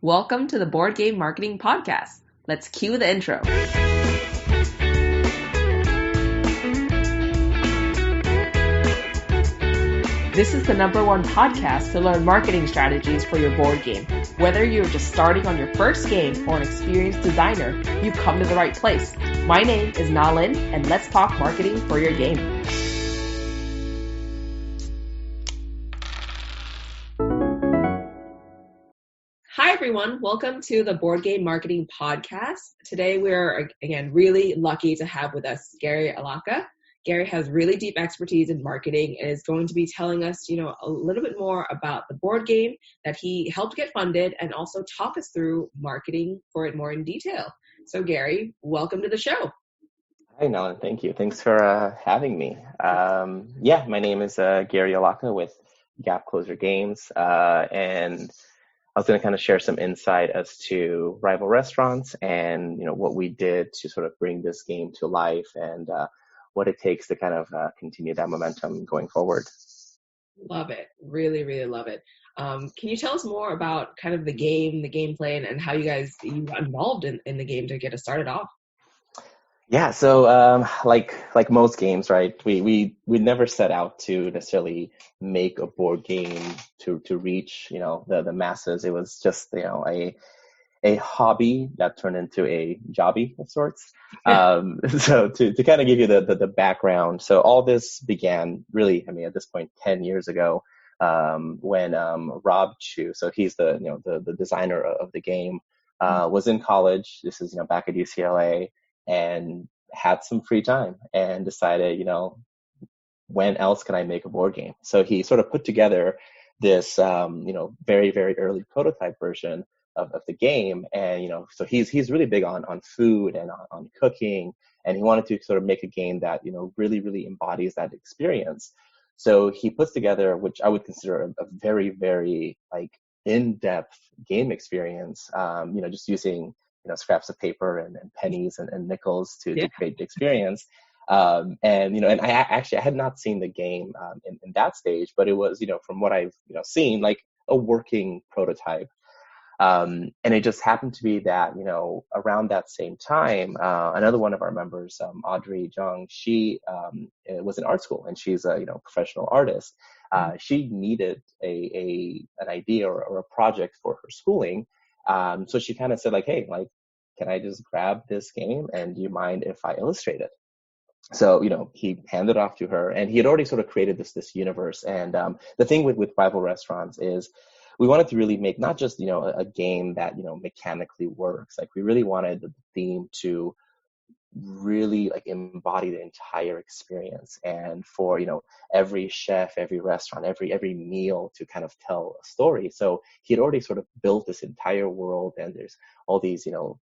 Welcome to the Board Game Marketing Podcast. Let's cue the intro. This is the #1 podcast to learn marketing strategies for your board game. Whether you're just starting on your first game or an experienced designer, you've come to the right place. My name is Nalin, and let's talk marketing for your game. Hi, everyone. Welcome to the Board Game Marketing Podcast. Today, we're, again, really lucky to have with us Gary Alaka. Gary has really deep expertise in marketing and is going to be telling us, a little bit more about the board game that he helped get funded and also talk us through marketing for it more in detail. So, Gary, welcome to the show. Hi, Nalin. Thank you. Thanks for having me. My name is Gary Alaka with Gap Closer Games, and I was going to kind of share some insight as to Rival Restaurants and, what we did to sort of bring this game to life and what it takes to kind of continue that momentum going forward. Love it. Really, really love it. Can you tell us more about kind of the gameplay, and how you got involved in the game to get us started off? Yeah, so like most games, right? We never set out to necessarily make a board game to reach the masses. It was just a hobby that turned into a jobby of sorts. So to kind of give you the background, so all this began really, at this point, 10 years ago, when Rob Chu, so he's the designer of the game, was in college. This is back at UCLA, and had some free time and decided, when else can I make a board game? So he sort of put together this, very, very early prototype version of the game. And, so he's really big on food and on cooking. And he wanted to sort of make a game that, really, really embodies that experience. So he puts together, which I would consider a very, very in-depth game experience, just using, scraps of paper and pennies and nickels to create the experience. And I had not seen the game in that stage, but it was, from what I've, seen, like a working prototype. And it just happened to be that, around that same time, another one of our members, Audrey Jung, she was in art school, and she's a professional artist. She needed an idea or a project for her schooling. So she kind of said hey, can I just grab this game, and do you mind if I illustrate it? So, he handed it off to her, and he had already sort of created this universe. And the thing with Rival Restaurants is we wanted to really make not just, a game that, mechanically works. We really wanted the theme to really embody the entire experience, and for every chef, every restaurant, every meal to kind of tell a story. So he had already sort of built this entire world, and there's all these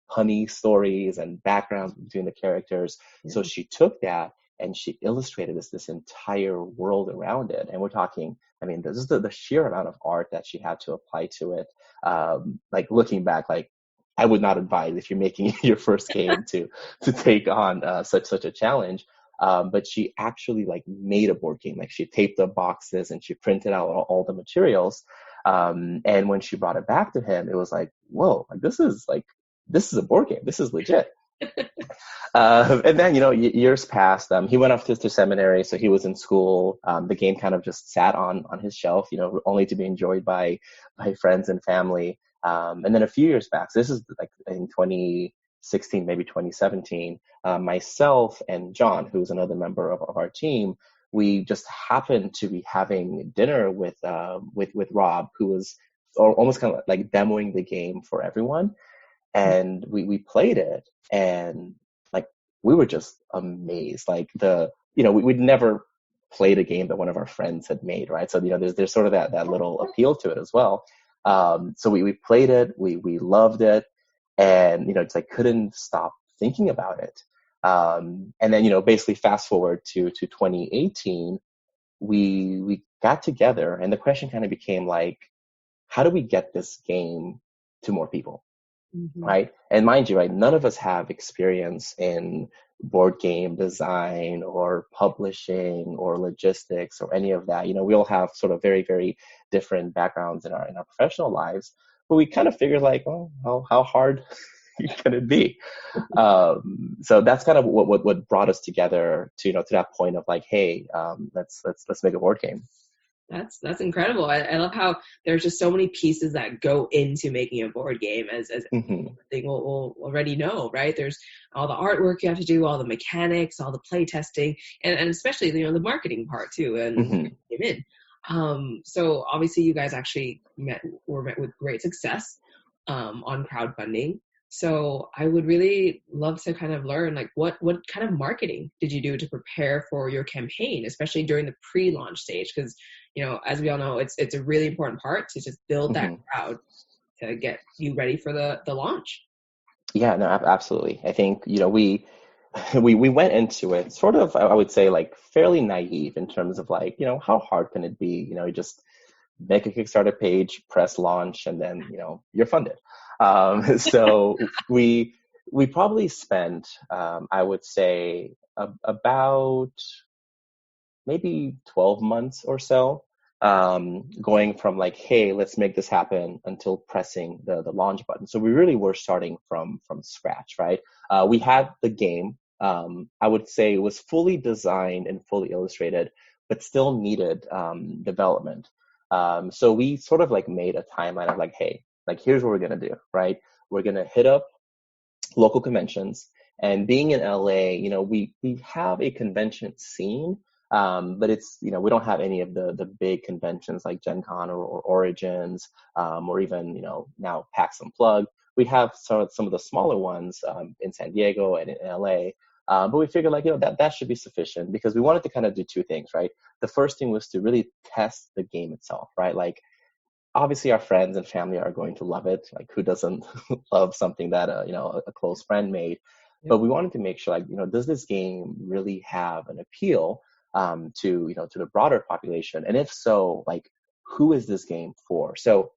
punny stories and backgrounds between the characters. So she took that and she illustrated this entire world around it. And we're talking, this is the sheer amount of art that she had to apply to it. Looking back, I would not advise, if you're making your first game, to take on such a challenge. But she actually made a board game. She taped the boxes and she printed out all the materials. And when she brought it back to him, it was whoa, this is a board game. This is legit. And then, years passed. He went off to seminary, so he was in school. The game kind of just sat on his shelf, only to be enjoyed by friends and family. And then a few years back, so this is in 2016, maybe 2017, myself and John, who's another member of our team, we just happened to be having dinner with Rob, who was almost kind of demoing the game for everyone. And we played it, and we were just amazed. We'd never played a game that one of our friends had made, right? So, there's sort of that little appeal to it as well. So we played it, we loved it, and, couldn't stop thinking about it. And then, basically fast forward to 2018, we got together, and the question kind of became how do we get this game to more people? Mm-hmm. Right? And mind you, right, none of us have experience in board game design or publishing or logistics or any of that. We all have sort of very, very different backgrounds in our professional lives. but we kind of figured like, oh, how hard can it be? So that's kind of what brought us together to, to that point of like, hey, let's make a board game. That's incredible. I love how there's just so many pieces that go into making a board game, as Mm-hmm. they will already know, right? There's all the artwork you have to do, all the mechanics, all the play testing, and especially the marketing part too, and Mm-hmm. came in. So obviously you guys actually were met with great success on crowdfunding. So I would really love to kind of learn, like, what kind of marketing did you do to prepare for your campaign, especially during the pre-launch stage? Because, as we all know, it's a really important part to just build that Mm-hmm. crowd to get you ready for the launch. Yeah, no, absolutely. I think, we went into it sort of, I would say, like fairly naive in terms of like, how hard can it be? You just make a Kickstarter page, press launch, and then, you're funded. So we probably spent, I would say, about maybe 12 months or so, going from like, hey, let's make this happen until pressing the launch button. So we really were starting from scratch, right? We had the game. I would say it was fully designed and fully illustrated, but still needed development. So we sort of like made a timeline of like, hey, like here's what we're gonna do, right? We're gonna hit up local conventions. And being in LA, we have a convention scene, but it's, we don't have any of the big conventions like Gen Con or Origins, or even, now PAX Unplugged. We have some of the smaller ones in San Diego and in LA. But we figured like, that should be sufficient because we wanted to kind of do two things, right? The first thing was to really test the game itself, right? Like, obviously our friends and family are going to love it. Like who doesn't love something that a close friend made? Yep. But we wanted to make sure like, does this game really have an appeal to to the broader population? And if so, like who is this game for? So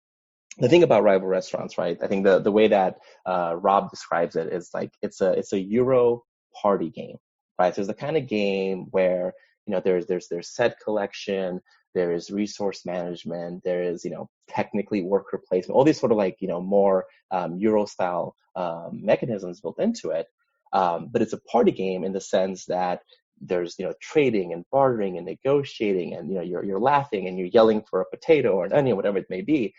the thing about rival restaurants, right? I think the way that Rob describes it is like it's a Euro party game, right? So it's the kind of game where there's set collection, there is resource management, there is technically worker placement, all these sort of like more Euro style mechanisms built into it. But it's a party game in the sense that there's trading and bartering and negotiating, and you're laughing and you're yelling for a potato or an onion, whatever it may be.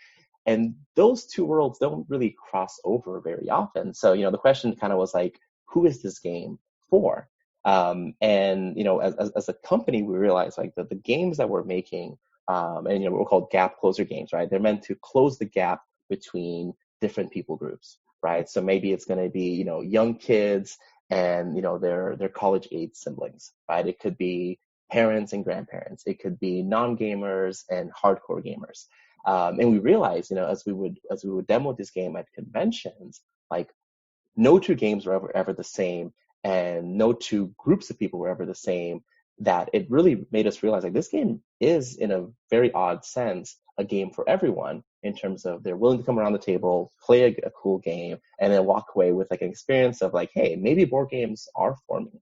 And those two worlds don't really cross over very often. So, the question kind of was like, who is this game for? And, as a company, we realized like that the games that we're making, and, we're called gap closer games, right? They're meant to close the gap between different people groups, right? So maybe it's going to be, young kids and, their college age siblings, right? It could be parents and grandparents. It could be non-gamers and hardcore gamers. And we realized, as we would demo this game at conventions, like no two games were ever the same, and no two groups of people were ever the same. That it really made us realize like this game is, in a very odd sense, a game for everyone in terms of they're willing to come around the table, play a cool game, and then walk away with like an experience of like, hey, maybe board games are for me.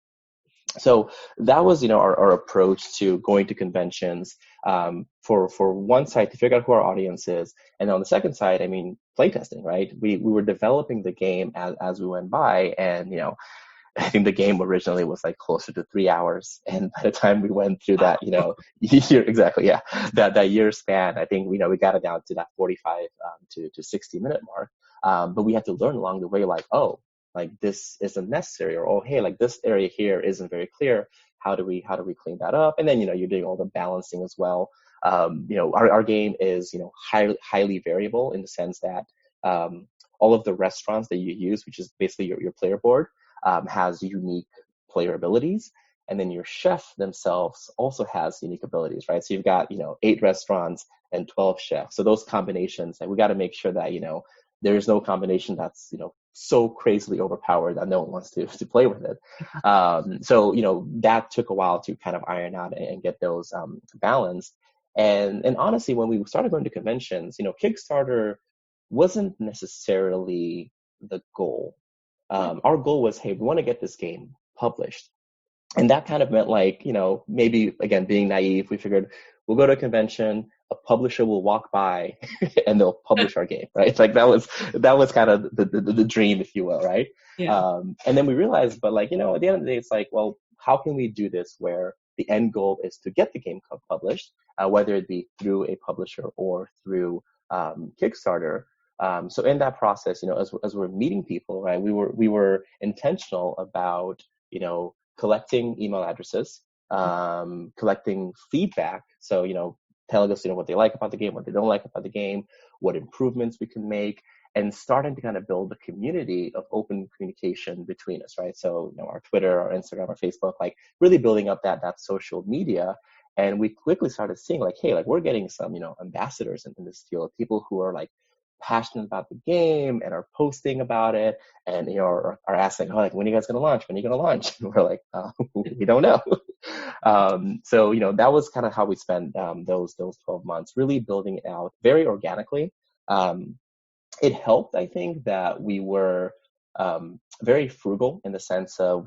So that was, our approach to going to conventions, for one side to figure out who our audience is. And on the second side, I mean, playtesting, right? We were developing the game as we went by. And, I think the game originally was like closer to 3 hours. And by the time we went through that, year, exactly, yeah, that year span, I think, we got it down to that 45 to 60-minute mark. But we had to learn along the way, like, oh, like this isn't necessary, or oh, hey, like this area here isn't very clear. How do we clean that up? And then you're doing all the balancing as well. Our game is highly variable in the sense that all of the restaurants that you use, which is basically your player board, has unique player abilities. And then your chef themselves also has unique abilities, right? So you've got 8 restaurants and 12 chefs. So those combinations, like we got to make sure that there is no combination that's so crazily overpowered that no one wants to play with it. So that took a while to kind of iron out and get those balanced. And honestly, when we started going to conventions, Kickstarter wasn't necessarily the goal. Our goal was, hey, we want to get this game published. And that kind of meant like, maybe again, being naive, we figured we'll go to a convention, a publisher will walk by and they'll publish our game, right? Like that was kind of the dream, if you will, right? Yeah. And then we realized, but like, at the end of the day, it's like, well, how can we do this where the end goal is to get the game published, whether it be through a publisher or through Kickstarter. So in that process, as we're meeting people, right, we were intentional about, collecting email addresses, collecting feedback. So, telling us, what they like about the game, what they don't like about the game, what improvements we can make, and starting to kind of build a community of open communication between us, right? So, our Twitter, our Instagram, our Facebook, like really building up that social media. And we quickly started seeing like, hey, like we're getting some, ambassadors in this field, people who are like passionate about the game and are posting about it and, are asking, oh, like, when are you guys going to launch? When are you going to launch? And we're like, we don't know. So, that was kind of how we spent those 12 months really building it out very organically. It helped, I think, that we were very frugal in the sense of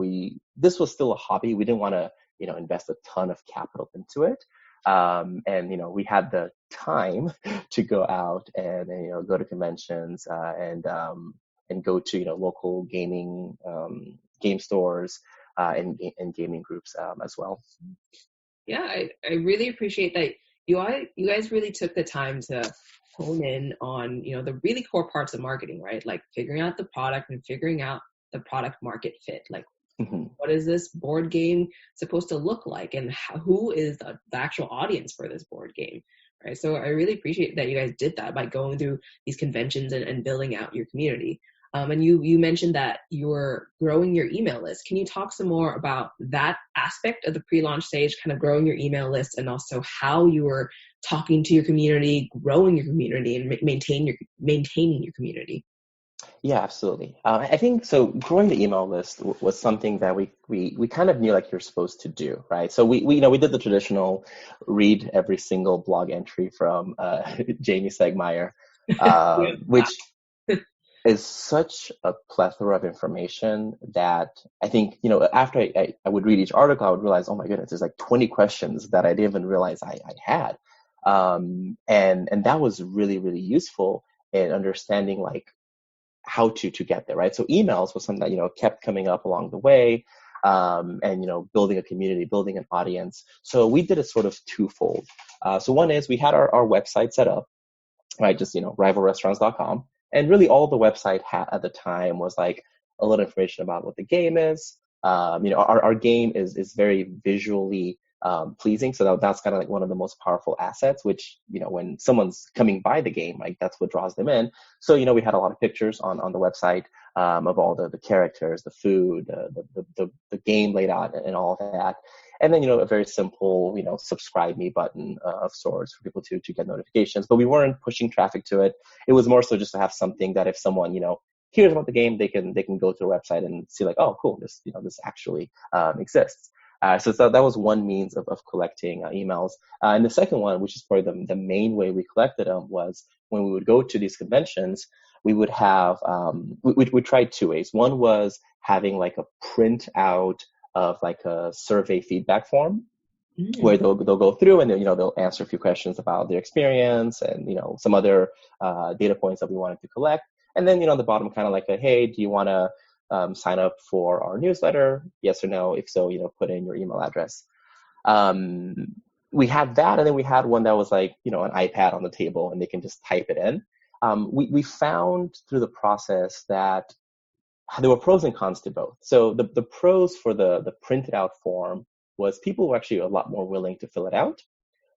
this was still a hobby. We didn't want to, invest a ton of capital into it. And, we had the time to go out and go to conventions and go to, local gaming game stores and gaming groups as well. Yeah, I really appreciate that you guys really took the time to hone in on, the really core parts of marketing, right? Like figuring out the product and figuring out the product market fit. Like, what is this board game supposed to look like? And who is the actual audience for this board game, right? So I really appreciate that you guys did that by going through these conventions and building out your community. And you mentioned that you were growing your email list. Can you talk some more about that aspect of the pre-launch stage, kind of growing your email list, and also how you were talking to your community, growing your community, and maintaining your community? Yeah, absolutely. I think so. Growing the email list was something that we kind of knew like you're supposed to do, right? So we did the traditional read every single blog entry from Jamie Segmeyer, which is such a plethora of information that I think, after I would read each article, I would realize, oh my goodness, there's like 20 questions that I didn't even realize I had. And that was really, really useful in understanding like how to get there, right? So emails was something that, kept coming up along the way, and, building a community, building an audience. So we did it sort of twofold. So one is we had our website set up, right? Just, rivalrestaurants.com. And really all the website had at the time was like a little information about what the game is. Our game is very visually pleasing. So that's kind of like one of the most powerful assets, which, when someone's coming by the game, like that's what draws them in. So, we had a lot of pictures on the website of all the characters, the food, the game laid out and all of that. And then, a very simple, subscribe me button of sorts for people to get notifications. But we weren't pushing traffic to it. It was more so just to have something that if someone, hears about the game, they can go to the website and see like, oh, cool, this actually exists. So that was one means of collecting emails. And the second one, which is probably the main way we collected them, was when we would go to these conventions, we would have, we tried two ways. One was having like a print out of like a survey feedback form where they'll go through and then, they'll answer a few questions about their experience and, some other data points that we wanted to collect. And then, on the bottom, kind of like hey, do you want to sign up for our newsletter? Yes or no? If so, put in your email address. We had that, and then we had one that was like, an iPad on the table, and they can just type it in. We found through the process that there were pros and cons to both. So the pros for the printed out form was people were actually a lot more willing to fill it out.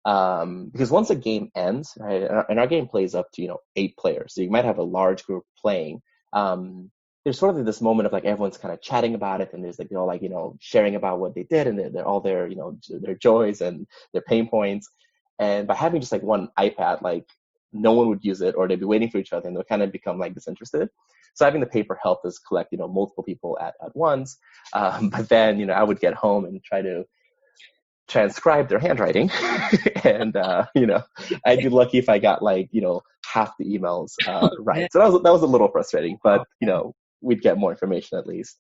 Because once a game ends, right, and our game plays up to, 8 players. So you might have a large group playing. There's sort of this moment of like everyone's kind of chatting about it, and there's like, sharing about what they did and they're all their, their joys and their pain points. And by having just like one iPad, like no one would use it, or they'd be waiting for each other and they'll kind of become like disinterested. So having the paper helped us collect, multiple people at once. But then, I would get home and try to transcribe their handwriting. And, I'd be lucky if I got like, half the emails right. So that was a little frustrating, but, we'd get more information at least.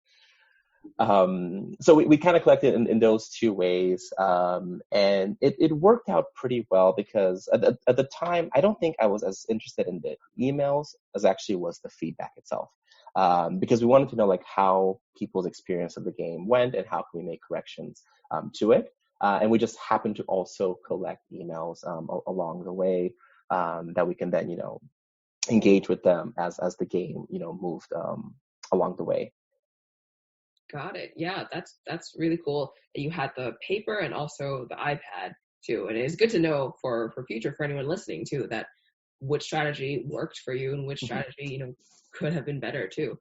So we kind of collected in those two ways, and it worked out pretty well because at the time, I don't think I was as interested in the emails as actually was the feedback itself, because we wanted to know like how people's experience of the game went and how can we make corrections to it. And we just happened to also collect emails along the way that we can then, engage with them as the game, moved along the way. Got it. Yeah, that's really cool that you had the paper and also the iPad too. And it's good to know for future for anyone listening too that which strategy worked for you and which strategy could have been better too.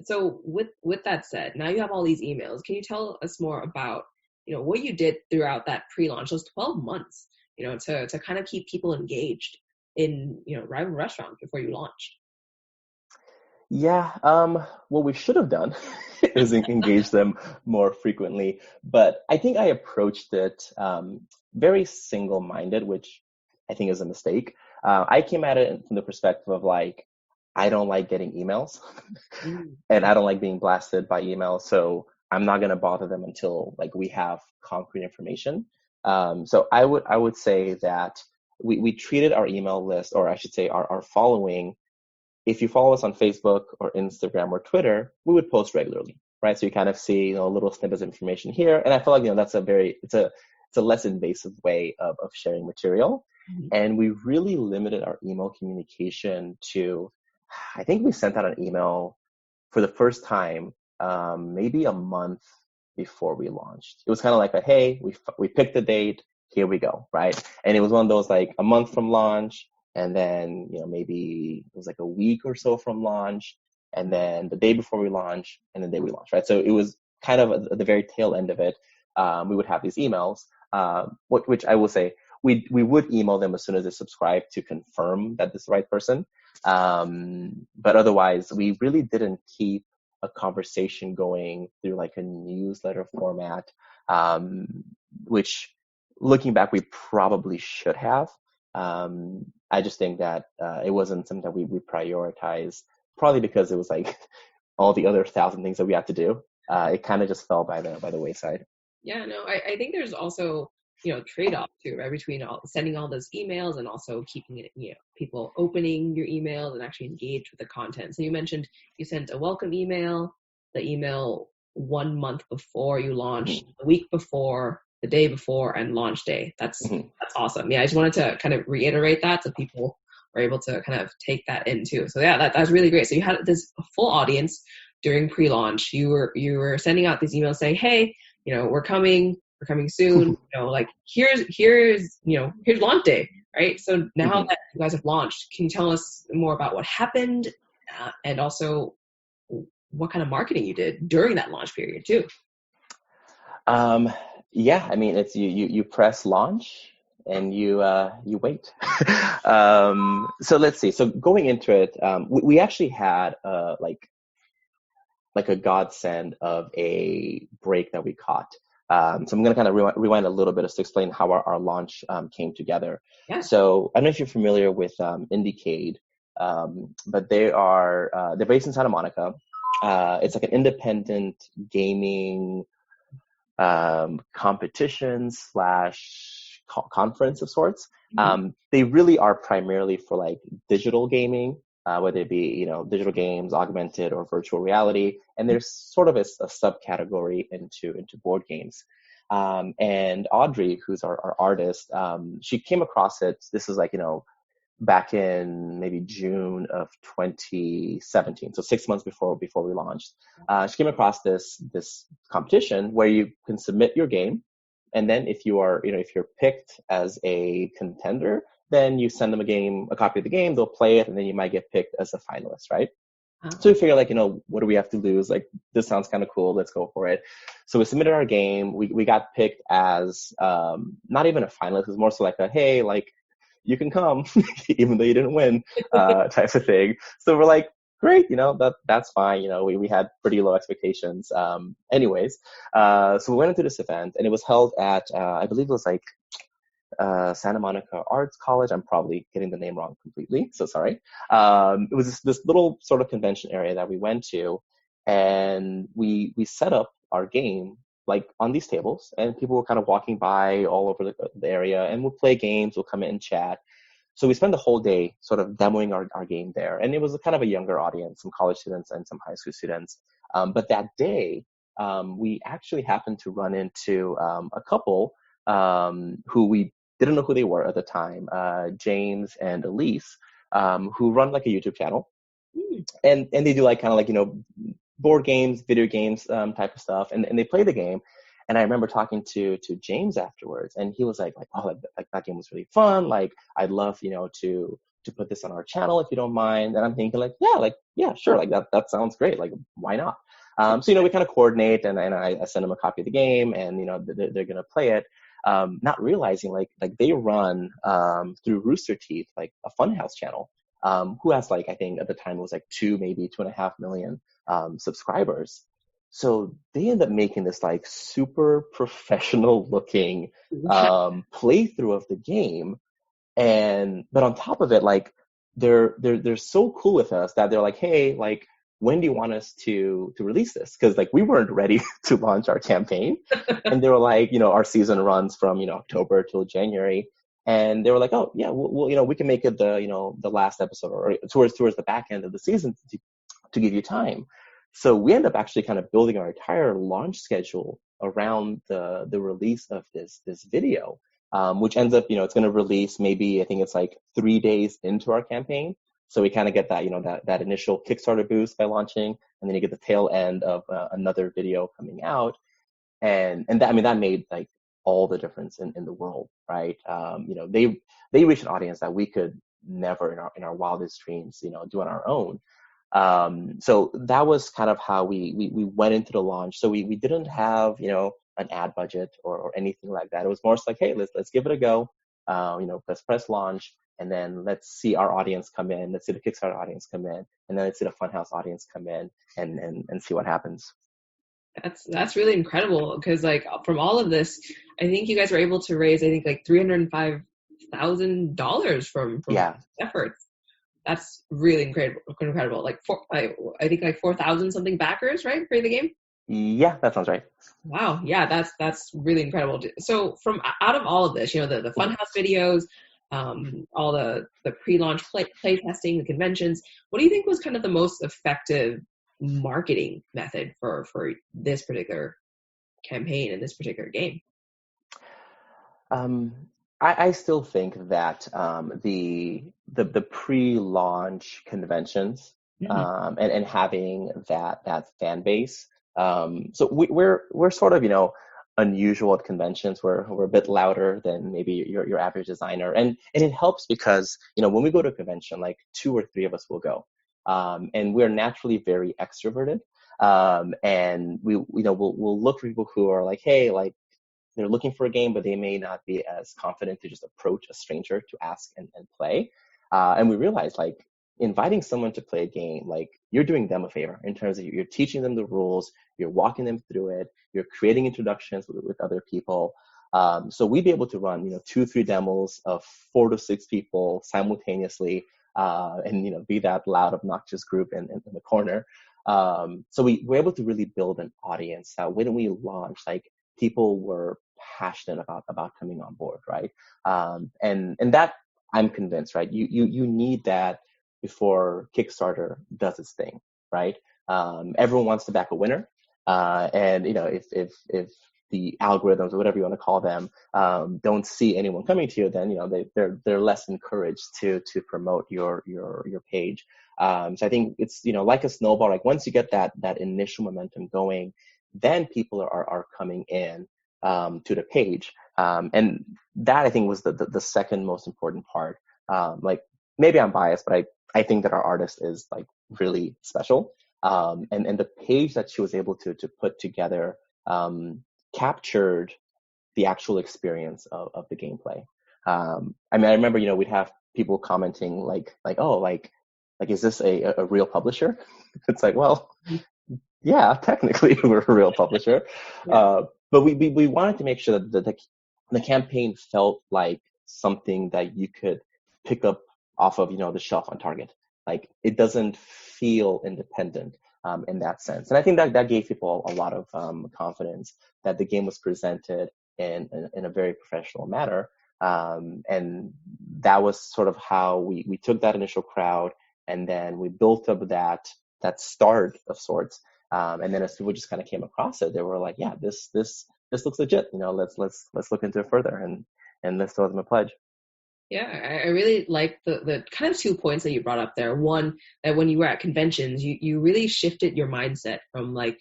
So with that said, now you have all these emails. Can you tell us more about what you did throughout that pre-launch, those 12 months, to kind of keep people engaged in rival restaurants before you launched? Yeah, what we should have done is engage them more frequently. But I think I approached it very single-minded, which I think is a mistake. I came at it from the perspective of like, I don't like getting emails and I don't like being blasted by emails. So I'm not going to bother them until like we have concrete information. So I would say that we treated our email list, or I should say our following. If you follow us on Facebook or Instagram or Twitter, we would post regularly, right? So you kind of see, little snippets of information here. And I feel like, that's it's a less invasive way of sharing material. Mm-hmm. And we really limited our email communication to, I think we sent out an email for the first time, maybe a month before we launched. It was kind of like hey, we picked the date, here we go, right? And it was one of those like a month from launch, and then, maybe it was like a week or so from launch, and then the day before we launch, and the day we launch, right? So it was kind of at the very tail end of it. We would have these emails, which I will say, we would email them as soon as they subscribe to confirm that this is the right person. But otherwise, we really didn't keep a conversation going through like a newsletter format, which looking back, we probably should have. I just think that it wasn't something that we prioritized, probably because it was like all the other 1,000 things that we had to do. It kind of just fell by the wayside. Yeah, no, I think there's also trade-off too, right, between sending all those emails and also keeping it, people opening your emails and actually engage with the content. So you mentioned you sent a welcome email, the email 1 month before you launched, the week before, the day before, and launch day. That's awesome. Yeah, I just wanted to kind of reiterate that so people were able to kind of take that in too. So yeah, that's really great. So you had this full audience during pre-launch. You were sending out these emails saying, hey, we're coming soon. Like here's launch day, right? So now that you guys have launched, can you tell us more about what happened, and also what kind of marketing you did during that launch period too? Yeah, I mean, it's you press launch and you wait. So let's see. So going into it, we actually had like a godsend of a break that we caught. So I'm going to kind of rewind a little bit just to explain how our launch came together. Yeah. So I don't know if you're familiar with Indiecade, but they're based in Santa Monica. It's like an independent gaming competition / conference of sorts. They really are primarily for like digital gaming, whether it be digital games, augmented or virtual reality, and there's sort of a subcategory into board games. And Audrey, who's our artist, she came across it. This is like back in maybe June of 2017, so 6 months before we launched. She came across this competition where you can submit your game, and then if you're picked as a contender, then you send them a copy of the game, they'll play it, and then you might get picked as a finalist, right? So we figured like, what do we have to lose? Like, this sounds kind of cool. Let's go for it. So we submitted our game. We got picked as not even a finalist. It was more so like hey, like, you can come, even though you didn't win, type of thing. So we're like, great, that's fine. We had pretty low expectations. Anyways, so we went into this event, and it was held at, I believe it was like Santa Monica Arts College. I'm probably getting the name wrong completely, so sorry. It was this little sort of convention area that we went to, and we set up our game like on these tables, and people were kind of walking by all over the area, and we'll play games, we'll come in and chat. So we spent the whole day sort of demoing our game there. And it was a kind of a younger audience, some college students and some high school students. But that day, we actually happened to run into a couple who we didn't know who they were at the time, James and Elise, who run like a YouTube channel. And they do like kind of like, board games, video games type of stuff. And they play the game. And I remember talking to James afterwards, and he was like, oh, like that game was really fun. Like, I'd love, to put this on our channel if you don't mind. And I'm thinking yeah, sure. Like that sounds great. Like, why not? So, we kind of coordinate, and I send them a copy of the game, and, they're going to play it. Not realizing like they run through Rooster Teeth, like a Funhouse channel, who has like, I think at the time it was like 2.5 million subscribers. So they end up making this like super professional looking playthrough of the game. But on top of it, like they're so cool with us that they're like, hey, like, when do you want us to release this? Because like we weren't ready to launch our campaign. And they were like, our season runs from, October till January. And they were like, oh yeah, we'll we can make it the last episode or towards the back end of the season to give you time. So we end up actually kind of building our entire launch schedule around the release of this video, which ends up, it's going to release maybe, I think it's like 3 days into our campaign. So we kind of get that, that initial Kickstarter boost by launching, and then you get the tail end of another video coming out. And that, that made like all the difference in the world, right? They reached an audience that we could never in our wildest dreams, do on our own. So that was kind of how we went into the launch. So we didn't have, an ad budget or anything like that. It was more like, hey, let's give it a go. Let's press launch, and then let's see our audience come in. Let's see the Kickstarter audience come in, and then let's see the Funhouse audience come in and see what happens. That's really incredible, because like from all of this, I think you guys were able to raise, I think like $305,000 from efforts. That's really incredible. Like I think like 4,000 something backers, right, for the game? Yeah, that sounds right. Wow. Yeah, that's really incredible. So from out of all of this, the Funhouse videos, all the pre-launch play testing, the conventions, what do you think was kind of the most effective marketing method for this particular campaign and this particular game? I still think that the pre-launch conventions and having that fan base. So we're sort of unusual at conventions. We're a bit louder than maybe your average designer, and it helps because when we go to a convention, like 2 or 3 of us will go, and we're naturally very extroverted, and we'll look for people who are like, hey, like, they're looking for a game, but they may not be as confident to just approach a stranger to ask and play. And we realized, like, inviting someone to play a game, like, you're doing them a favor in terms of you're teaching them the rules, you're walking them through it, you're creating introductions with other people. So we'd be able to run, 2-3 demos of 4 to 6 people simultaneously, and be that loud, obnoxious group in the corner. So we were able to really build an audience that when we launched, like, people were passionate about coming on board, right? And that, I'm convinced, right? You need that before Kickstarter does its thing, right? Everyone wants to back a winner, and if the algorithms or whatever you want to call them don't see anyone coming to you, then they're less encouraged to promote your page. So I think it's like a snowball. Like, once you get that initial momentum going, then people are coming in to the page, and that, I think, was the second most important part. Like, maybe I'm biased, but I think that our artist is like really special, and the page that she was able to put together captured the actual experience of the gameplay. I remember we'd have people commenting like oh, like is this a real publisher? It's like, well, yeah, technically we're a real publisher. Yeah. But we wanted to make sure that the campaign felt like something that you could pick up off of the shelf on Target. Like, it doesn't feel independent. in that sense. And I think that gave people a lot of confidence that the game was presented in a very professional manner. And that was sort of how we took that initial crowd, and then we built up that start of sorts. And then as people just kind of came across it, they were like, yeah, this looks legit. Let's look into it further, and let's throw them a pledge. Yeah, I really like the kind of 2 points that you brought up there. One, that when you were at conventions, you really shifted your mindset from like,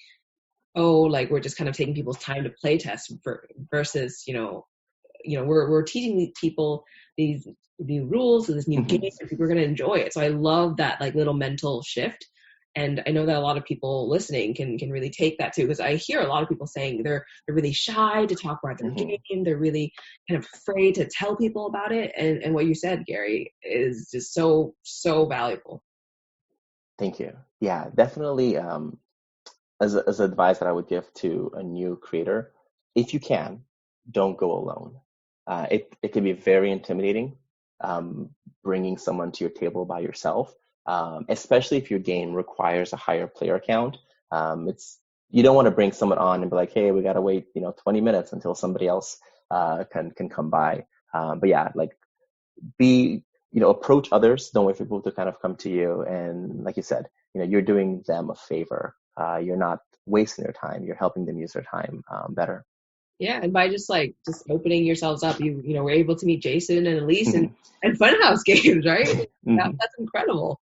oh, like we're just kind of taking people's time to play test versus, we're teaching people these rules of this new game, and people are going to enjoy it. So I love that like little mental shift. And I know that a lot of people listening can really take that too, because I hear a lot of people saying they're really shy to talk about their game. They're really kind of afraid to tell people about it. And what you said, Gary, is just so valuable. Thank you. Yeah, definitely. As advice that I would give to a new creator, if you can, don't go alone. It can be very intimidating, bringing someone to your table by yourself, especially if your game requires a higher player count. You don't want to bring someone on and be like, hey, we got to wait 20 minutes until somebody else can come by. But yeah, like approach others. Don't wait for people to kind of come to you. And like you said, you're doing them a favor. You're not wasting their time. You're helping them use their time better. Yeah, and by just opening yourselves up, you were able to meet Jason and Elise and Funhouse Games, right? That's incredible.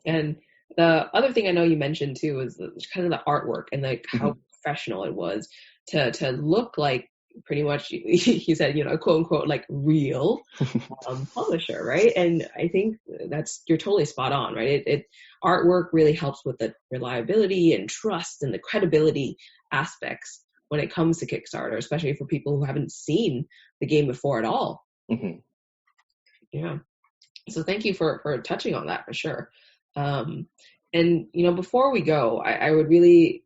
And the other thing I know you mentioned too is kind of the artwork and like how professional it was to look like pretty much you said quote unquote like real publisher, right? And I think you're totally spot on, right? It artwork really helps with the reliability and trust and the credibility aspects when it comes to Kickstarter, especially for people who haven't seen the game before at all. Yeah, so thank you for touching on that for sure. And before we go, I would really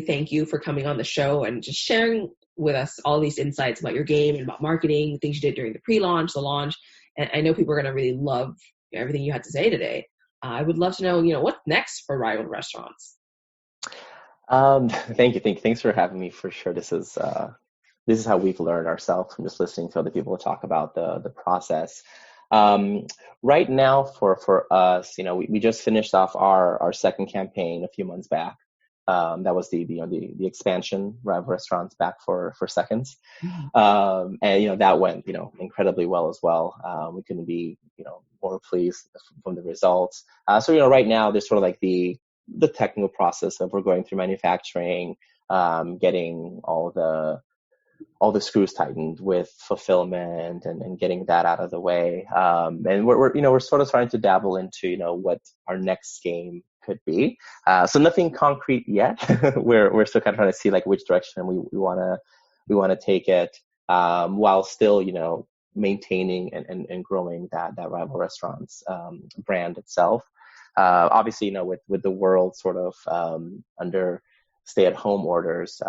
thank you for coming on the show and just sharing with us all these insights about your game and about marketing, things you did during the pre-launch, the launch. And I know people are going to really love everything you had to say today. I would love to know, what's next for Rival Restaurants. Thank you. Thanks for having me. For sure, this is how we've learned ourselves from just listening to other people talk about the process. Right now, for us, we just finished off our second campaign a few months back. That was the expansion, Rival Restaurants Back for Seconds. And that went incredibly well as well. We couldn't be more pleased from the results. So right now there's sort of like the technical process of we're going through manufacturing, getting all the screws tightened with fulfillment and getting that out of the way. And we're sort of starting to dabble into what our next game could be. So nothing concrete yet. we're still kind of trying to see like which direction we want to take it, while still maintaining and growing that Rival Restaurants brand itself. Obviously, with the world sort of under stay-at-home orders,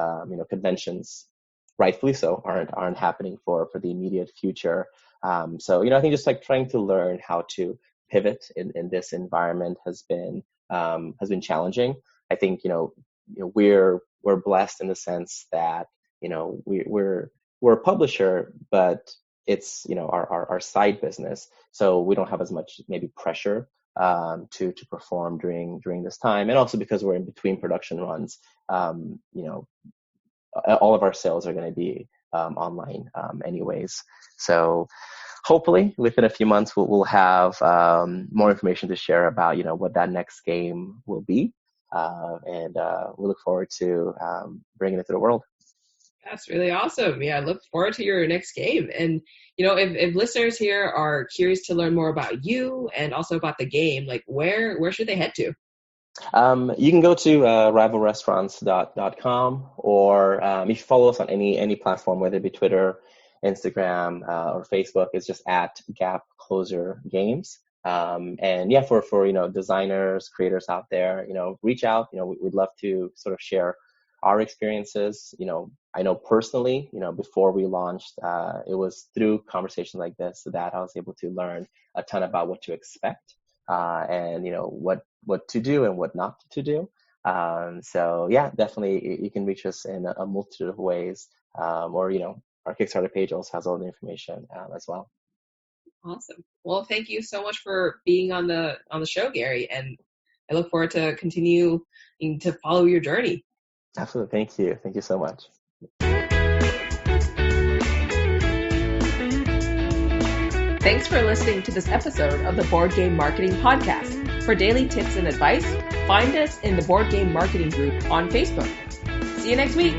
conventions, rightfully so, aren't happening for the immediate future. So I think just like trying to learn how to pivot in this environment has been challenging. I think we're blessed in the sense that we're a publisher, but it's our side business, so we don't have as much maybe pressure to perform during this time, and also because we're in between production runs, all of our sales are going to be online anyways. So hopefully within a few months we'll have more information to share about what that next game will be, and we look forward to bringing it to the world. That's really awesome. Yeah, I look forward to your next game. And if listeners here are curious to learn more about you and also about the game, like where should they head to? You can go to rivalrestaurants.com, or if you follow us on any platform, whether it be Twitter, Instagram, or Facebook, it's just at Gap Closer Games. And yeah, for designers, creators out there, reach out. We'd love to sort of share our experiences. I know personally, before we launched, it was through conversations like this that I was able to learn a ton about what to expect and what to do and what not to do. So yeah, definitely you can reach us in a multitude of ways, or our Kickstarter page also has all the information as well. Awesome. Well, thank you so much for being on the show, Gary, and I look forward to continuing to follow your journey. Absolutely. Thank you so much. Thanks for listening to this episode of the Board Game Marketing Podcast. For daily tips and advice, find us in the Board Game Marketing group on Facebook. See you next week.